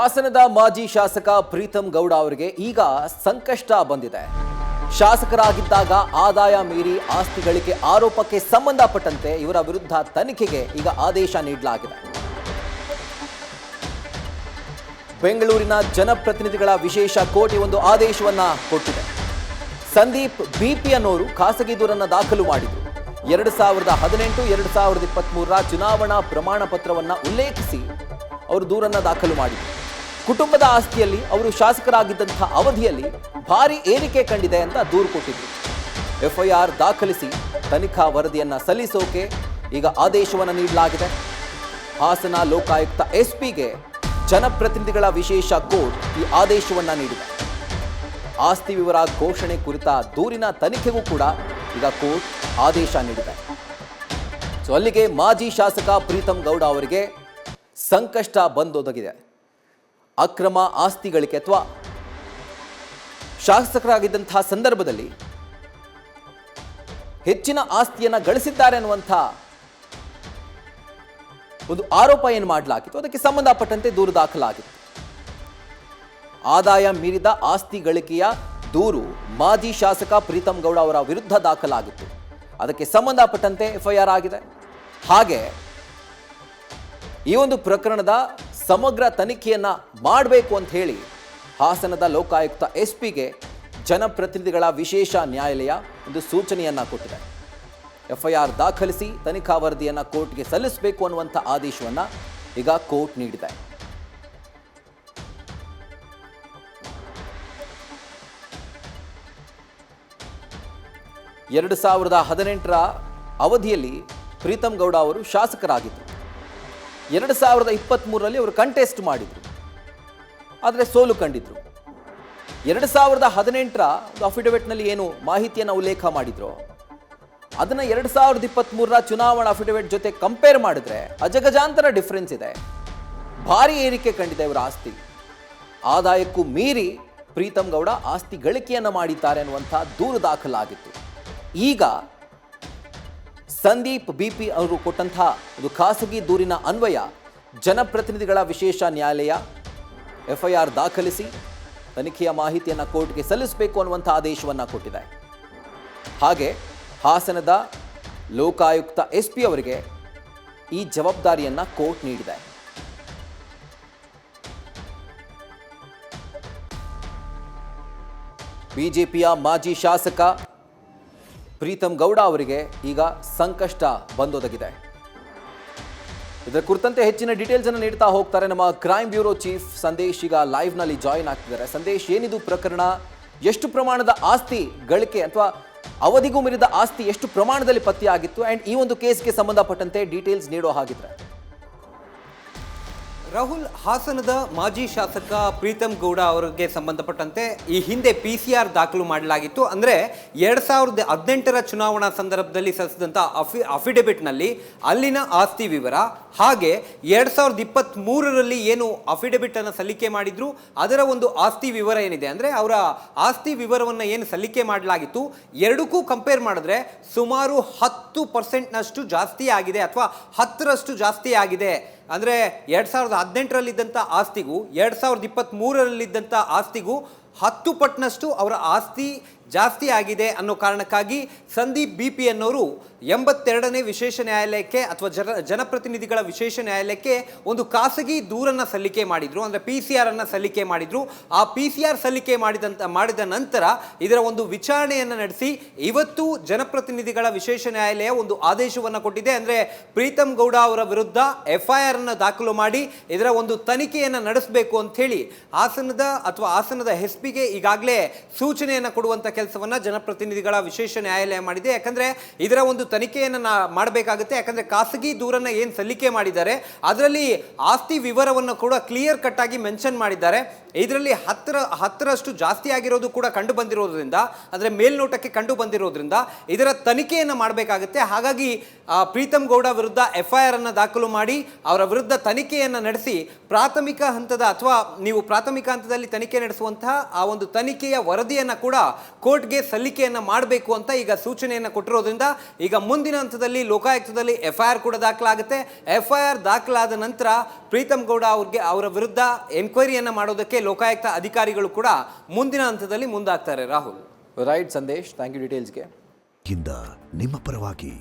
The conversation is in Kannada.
ಹಾಸನದ ಮಾಜಿ ಶಾಸಕ ಪ್ರೀತಂ ಗೌಡ ಅವರಿಗೆ ಈಗ ಸಂಕಷ್ಟ ಬಂದಿದೆ. ಶಾಸಕರಾಗಿದ್ದಾಗ ಆದಾಯ ಮೀರಿ ಆಸ್ತಿ ಗಳಿಕೆ ಆರೋಪಕ್ಕೆ ಸಂಬಂಧಪಟ್ಟಂತೆ ಇವರ ವಿರುದ್ಧ ತನಿಖೆಗೆ ಈಗ ಆದೇಶ ನೀಡಲಾಗಿದೆ. ಬೆಂಗಳೂರಿನ ಜನಪ್ರತಿನಿಧಿಗಳ ವಿಶೇಷ ಕೋರ್ಟ್ ಒಂದು ಆದೇಶವನ್ನ ಕೊಟ್ಟಿದೆ. ಸಂದೀಪ್ ಬಿಪಿ ಅನ್ನೋರು ಖಾಸಗಿ ದೂರನ್ನ ದಾಖಲು ಮಾಡಿದ್ರು. 2018-2023 ಚುನಾವಣಾ ಪ್ರಮಾಣ ಪತ್ರವನ್ನ ಉಲ್ಲೇಖಿಸಿ ಅವರು ದೂರನ್ನ ದಾಖಲು ಮಾಡಿದ್ರು. ಕುಟುಂಬದ ಆಸ್ತಿಯಲ್ಲಿ ಅವರು ಶಾಸಕರಾಗಿದ್ದಂತಹ ಅವಧಿಯಲ್ಲಿ ಭಾರಿ ಏರಿಕೆ ಕಂಡಿದೆ ಅಂತ ದೂರು ಕೊಟ್ಟಿದ್ರು. ಎಫ್ಐಆರ್ ದಾಖಲಿಸಿ ತನಿಖಾ ವರದಿಯನ್ನ ಸಲ್ಲಿಸೋಕೆ ಈಗ ಆದೇಶವನ್ನು ನೀಡಲಾಗಿದೆ. ಹಾಸನ ಲೋಕಾಯುಕ್ತ ಎಸ್ಪಿಗೆ ಜನಪ್ರತಿನಿಧಿಗಳ ವಿಶೇಷ ಕೋರ್ಟ್ ಈ ಆದೇಶವನ್ನ ನೀಡಿದೆ. ಆಸ್ತಿ ವಿವರ ಘೋಷಣೆ ಕುರಿತ ದೂರಿನ ತನಿಖೆಗೂ ಕೂಡ ಈಗ ಕೋರ್ಟ್ ಆದೇಶ ನೀಡಿದೆ. ಸೊ ಅಲ್ಲಿಗೆ ಮಾಜಿ ಶಾಸಕ ಪ್ರೀತಂ ಗೌಡ ಅವರಿಗೆ ಸಂಕಷ್ಟ ಬಂದೊದಗಿದೆ. ಅಕ್ರಮ ಆಸ್ತಿ ಗಳಿಕೆ ಅಥವಾ ಶಾಸಕರಾಗಿದ್ದಂತಹ ಸಂದರ್ಭದಲ್ಲಿ ಹೆಚ್ಚಿನ ಆಸ್ತಿಯನ್ನು ಗಳಿಸಿದ್ದಾರೆ ಅನ್ನುವಂಥ ಒಂದು ಆರೋಪ ಏನು ಮಾಡಲಾಗಿತ್ತು, ಅದಕ್ಕೆ ಸಂಬಂಧಪಟ್ಟಂತೆ ದೂರು ದಾಖಲಾಗಿತ್ತು. ಆದಾಯ ಮೀರಿದ ಆಸ್ತಿ ಗಳಿಕೆಯ ದೂರು ಮಾಜಿ ಶಾಸಕ ಪ್ರೀತಂ ಗೌಡ ಅವರ ವಿರುದ್ಧ ದಾಖಲಾಗಿತ್ತು. ಅದಕ್ಕೆ ಸಂಬಂಧಪಟ್ಟಂತೆ ಎಫ್ಐಆರ್ ಆಗಿದೆ. ಹಾಗೆ ಈ ಒಂದು ಪ್ರಕರಣದ ಸಮಗ್ರ ತನಿಖೆಯನ್ನ ಮಾಡಬೇಕು ಅಂತ ಹೇಳಿ ಹಾಸನದ ಲೋಕಾಯುಕ್ತ ಎಸ್ಪಿಗೆ ಜನಪ್ರತಿನಿಧಿಗಳ ವಿಶೇಷ ನ್ಯಾಯಾಲಯ ಒಂದು ಸೂಚನೆಯನ್ನ ಕೊಟ್ಟಿದೆ. ಎಫ್ಐಆರ್ ದಾಖಲಿಸಿ ತನಿಖಾ ವರದಿಯನ್ನ ಕೋರ್ಟ್ಗೆ ಸಲ್ಲಿಸಬೇಕು ಅನ್ನುವಂಥ ಆದೇಶವನ್ನ ಈಗ ಕೋರ್ಟ್ ನೀಡಿದೆ. ಎರಡು 2018 ಅವಧಿಯಲ್ಲಿ ಪ್ರೀತಂ ಗೌಡ ಅವರು ಶಾಸಕರಾಗಿದ್ದರು. 2023 ಅವರು ಕಂಟೆಸ್ಟ್ ಮಾಡಿದ್ರು, ಆದರೆ ಸೋಲು ಕಂಡಿದ್ರು. 2018 ಒಂದು ಅಫಿಡವಿಟ್ನಲ್ಲಿ ಏನು ಮಾಹಿತಿಯನ್ನು ಉಲ್ಲೇಖ ಮಾಡಿದ್ರು ಅದನ್ನ 2023 ಚುನಾವಣಾ ಅಫಿಡವಿಟ್ ಜೊತೆ ಕಂಪೇರ್ ಮಾಡಿದ್ರೆ ಅಜಗಜಾಂತರ ಡಿಫರೆನ್ಸ್ ಇದೆ. ಭಾರಿ ಏರಿಕೆ ಕಂಡಿದೆ ಇವರ ಆಸ್ತಿ. ಆದಾಯಕ್ಕೂ ಮೀರಿ ಪ್ರೀತಂ ಗೌಡ ಆಸ್ತಿ ಗಳಿಕೆಯನ್ನು ಮಾಡಿದ್ದಾರೆ ಅನ್ನುವಂಥ ದೂರು ದಾಖಲಾಗಿತ್ತು. ಈಗ ಸಂದೀಪ್ ಬಿಪಿ ಅವರು ಕೊಟ್ಟಂತಹ ಒಂದು ಖಾಸಗಿ ದೂರಿನ ಅನ್ವಯ ಜನಪ್ರತಿನಿಧಿಗಳ ವಿಶೇಷ ನ್ಯಾಯಾಲಯ ಎಫ್ಐಆರ್ ದಾಖಲಿಸಿ ತನಿಖೆಯ ಮಾಹಿತಿಯನ್ನು ಕೋರ್ಟ್ಗೆ ಸಲ್ಲಿಸಬೇಕು ಅನ್ನುವಂಥ ಆದೇಶವನ್ನು ಕೊಟ್ಟಿದೆ. ಹಾಗೆ ಹಾಸನದ ಲೋಕಾಯುಕ್ತ ಎಸ್ಪಿ ಅವರಿಗೆ ಈ ಜವಾಬ್ದಾರಿಯನ್ನ ಕೋರ್ಟ್ ನೀಡಿದೆ. ಬಿಜೆಪಿಯ ಮಾಜಿ ಶಾಸಕ ಪ್ರೀತಂ ಗೌಡ ಅವರಿಗೆ ಈಗ ಸಂಕಷ್ಟ ಬಂದೊದಗಿದೆ. ಇದರ ಕುರಿತಂತೆ ಹೆಚ್ಚಿನ ಡೀಟೇಲ್ಸ್ ಅನ್ನು ನೀಡ್ತಾ ಹೋಗ್ತಾರೆ ನಮ್ಮ ಕ್ರೈಮ್ ಬ್ಯೂರೋ ಚೀಫ್ ಸಂದೇಶ್. ಈಗ ಲೈವ್ ನಲ್ಲಿ ಜಾಯಿನ್ ಆಗ್ತಿದ್ದಾರೆ. ಸಂದೇಶ್, ಏನಿದು ಪ್ರಕರಣ? ಎಷ್ಟು ಪ್ರಮಾಣದ ಆಸ್ತಿ ಗಳಿಕೆ ಅಥವಾ ಅವಧಿಗೂ ಮೀರಿದ ಆಸ್ತಿ ಎಷ್ಟು ಪ್ರಮಾಣದಲ್ಲಿ ಪತ್ತೆಯಾಗಿತ್ತು ಅಂಡ್ ಈ ಒಂದು ಕೇಸ್ಗೆ ಸಂಬಂಧಪಟ್ಟಂತೆ ಡೀಟೇಲ್ಸ್ ನೀಡೋ ಹಾಗಿದ್ರೆ? ರಾಹುಲ್, ಹಾಸನದ ಮಾಜಿ ಶಾಸಕ ಪ್ರೀತಂ ಗೌಡ ಅವರಿಗೆ ಸಂಬಂಧಪಟ್ಟಂತೆ ಈ ಹಿಂದೆ PCR ದಾಖಲು ಮಾಡಲಾಗಿತ್ತು. ಅಂದರೆ 2018 ಚುನಾವಣಾ ಸಂದರ್ಭದಲ್ಲಿ ಸಲ್ಲಿಸಿದಂಥ ಅಫಿಡವಿಟ್ನಲ್ಲಿ ಅಲ್ಲಿನ ಆಸ್ತಿ ವಿವರ, ಹಾಗೆ 2023 ಏನು ಅಫಿಡವಿಟ್ ಅನ್ನು ಸಲ್ಲಿಕೆ ಮಾಡಿದ್ರು ಅದರ ಒಂದು ಆಸ್ತಿ ವಿವರ ಏನಿದೆ, ಅಂದರೆ ಅವರ ಆಸ್ತಿ ವಿವರವನ್ನು ಏನು ಸಲ್ಲಿಕೆ ಮಾಡಲಾಗಿತ್ತು ಎರಡಕ್ಕೂ ಕಂಪೇರ್ ಮಾಡಿದ್ರೆ ಸುಮಾರು 10% ಜಾಸ್ತಿ ಆಗಿದೆ ಅಥವಾ 10ರಷ್ಟು ಜಾಸ್ತಿ ಆಗಿದೆ. ಅಂದರೆ 2018 ಆಸ್ತಿಗೂ 2023 ಆಸ್ತಿಗೂ 10 ಪಟ್ಟಿನಷ್ಟು ಅವರ ಆಸ್ತಿ ಜಾಸ್ತಿ ಆಗಿದೆ ಅನ್ನೋ ಕಾರಣಕ್ಕಾಗಿ ಸಂದೀಪ್ ಬಿಪಿ ಅನ್ನೋರು 82ನೇ ವಿಶೇಷ ನ್ಯಾಯಾಲಯಕ್ಕೆ ಅಥವಾ ಜನಪ್ರತಿನಿಧಿಗಳ ವಿಶೇಷ ನ್ಯಾಯಾಲಯಕ್ಕೆ ಒಂದು ಖಾಸಗಿ ದೂರನ್ನು ಸಲ್ಲಿಕೆ ಮಾಡಿದ್ರು. ಅಂದರೆ PCR ಅನ್ನು ಸಲ್ಲಿಕೆ ಮಾಡಿದ್ರು. ಆ PCR ಸಲ್ಲಿಕೆ ಮಾಡಿದ ನಂತರ ಇದರ ಒಂದು ವಿಚಾರಣೆಯನ್ನು ನಡೆಸಿ ಇವತ್ತು ಜನಪ್ರತಿನಿಧಿಗಳ ವಿಶೇಷ ನ್ಯಾಯಾಲಯ ಒಂದು ಆದೇಶವನ್ನು ಕೊಟ್ಟಿದೆ. ಅಂದರೆ ಪ್ರೀತಂ ಗೌಡ ಅವರ ವಿರುದ್ಧ FIR ಅನ್ನು ದಾಖಲು ಮಾಡಿ ಇದರ ಒಂದು ತನಿಖೆಯನ್ನು ನಡೆಸಬೇಕು ಅಂತ ಹೇಳಿ ಹಾಸನದ ಎಸ್ಪಿಗೆ ಈಗಾಗಲೇ ಸೂಚನೆಯನ್ನು ಕೊಡುವಂತ ಕೆಲಸವನ್ನ ಜನಪ್ರತಿನಿಧಿಗಳ ವಿಶೇಷ ನ್ಯಾಯಾಲಯ ಮಾಡಿದೆ. ಯಾಕಂದ್ರೆ ಇದರ ಒಂದು ತನಿಖೆಯನ್ನು ಮಾಡಬೇಕಾಗುತ್ತೆ. ಯಾಕಂದ್ರೆ ಖಾಸಗಿ ದೂರನ್ನ ಏನು ಸಲ್ಲಿಕೆ ಮಾಡಿದ್ದಾರೆ ಅದರಲ್ಲಿ ಆಸ್ತಿ ವಿವರವನ್ನು ಕೂಡ ಕ್ಲಿಯರ್ ಕಟ್ ಆಗಿ ಮೆನ್ಷನ್ ಮಾಡಿದ್ದಾರೆ. ಇದರಲ್ಲಿ 10ರಷ್ಟು ಜಾಸ್ತಿ ಆಗಿರೋದು ಕೂಡ ಕಂಡು ಬಂದಿರೋದ್ರಿಂದ, ಅಂದರೆ ಮೇಲ್ನೋಟಕ್ಕೆ ಕಂಡು ಬಂದಿರೋದ್ರಿಂದ ಇದರ ತನಿಖೆಯನ್ನು ಮಾಡಬೇಕಾಗುತ್ತೆ. ಹಾಗಾಗಿ ಪ್ರೀತಂ ಗೌಡ ವಿರುದ್ಧ FIR ಅನ್ನು ದಾಖಲು ಮಾಡಿ ಅವರ ವಿರುದ್ಧ ತನಿಖೆಯನ್ನು ನಡೆಸಿ ಪ್ರಾಥಮಿಕ ಹಂತದಲ್ಲಿ ತನಿಖೆ ನಡೆಸುವಂತಹ ಆ ಒಂದು ತನಿಖೆಯ ವರದಿಯನ್ನು ಕೂಡ ಕೋರ್ಟ್ಗೆ ಸಲ್ಲಿಕೆಯನ್ನು ಮಾಡಬೇಕು ಅಂತ ಈಗ ಸೂಚನೆಯನ್ನು ಕೊಟ್ಟಿರೋದ್ರಿಂದ ಈಗ ಮುಂದಿನ ಹಂತದಲ್ಲಿ ಲೋಕಾಯುಕ್ತದಲ್ಲಿ FIR ಕೂಡ ದಾಖಲಾಗುತ್ತೆ. FIR ದಾಖಲಾದ ನಂತರ ಪ್ರೀತಮ್ ಗೌಡ ಅವರ ವಿರುದ್ಧ ಎನ್ಕ್ವೈರಿಯನ್ನು ಮಾಡೋದಕ್ಕೆ ಲೋಕಾಯುಕ್ತ ಅಧಿಕಾರಿಗಳು ಕೂಡ ಮುಂದಿನ ಹಂತದಲ್ಲಿ ಮುಂದಾಗ್ತಾರೆ. Rahul. Right Sandesh, thank you ಡೀಟೇಲ್ಸ್ಗೆ. ಇಂದ ನಿಮ್ಮ ಪರವಾಗಿ